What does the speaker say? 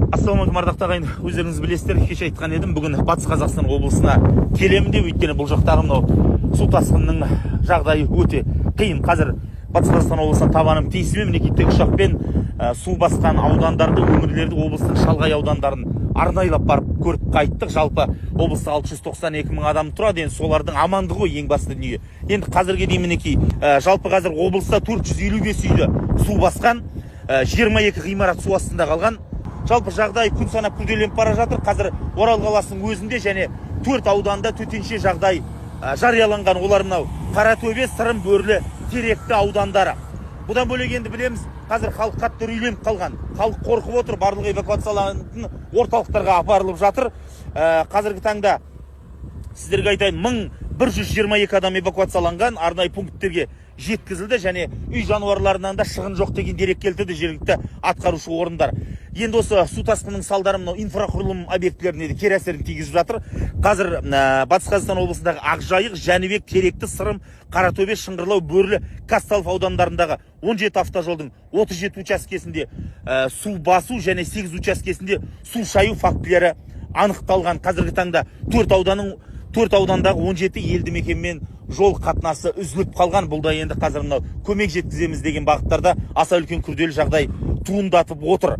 Ассалаумағалейкум ардақты ағайын, өздеріңіз білесіздер, кеше айтқан едім, бүгін Батыс Қазақстан облысына келемін деп, өйткені бұл жақтағы мынау су тасқынының жағдайы өте қиын. Қазір Батыс Қазақстан облысына табаным тиісімен мемлекеттік ұшақпен су басқан аудандарды, өңірлерді, облыстың шалғай аудандарын арнайлап барып көріп қайттық. Жалпы облыста 692 мың адам тұрады, енді солардың амандығы ең басты дүние. Енді қазірге дейін мінекей жалпы қазір облыста 455 үйді су басқан, 22 ғимарат су астында қалған. Жалпы жағдай күн санап күрделеніп бара жатыр. Қазір Орал қаласының өзінде және 4 ауданда төтенше жағдай жарияланған. Олар мынау Қаратөбе, Сырым, Бөрлі, Теректі аудандары. Бұдан бөлек енді білеміз, қазір халық қатты үрейленіп қалған. Халық қорқып отыр, барлығы эвакуацияланатын орталықтарға апарылып жатыр. Қазіргі таңда сіздерге айтайын, 1122 адам эвакуацияланған, арнайы пункттерге жеткізілді және үй жануарларынан да шығын жоқ деген дерек келтірді жергілікті атқарушы орындар. Енді осы су тасқынының салдары мынау инфрақұрылым объектілеріне де кері әсерін тигізіп жатыр. Қазір Батыс Қазақстан облысындағы Ақжайық, Жәнібек, Теректі, Сырым, Қаратөбе, Шыңғырлау, Бөрлі, Казталов аудандарындағы 17 автожолдың 37 учаскесінде су басу және 8 учаскесінде су шаю фактілері анықталған. Қазіргі таңда 4 аудандағы 17 елді мекенмен жол қатынасы үзіліп қалған. Бұл да енді қазір мынау көмек жеткіземіз деген бағыттарда аса үлкен күрделі жағдай туындатып отыр.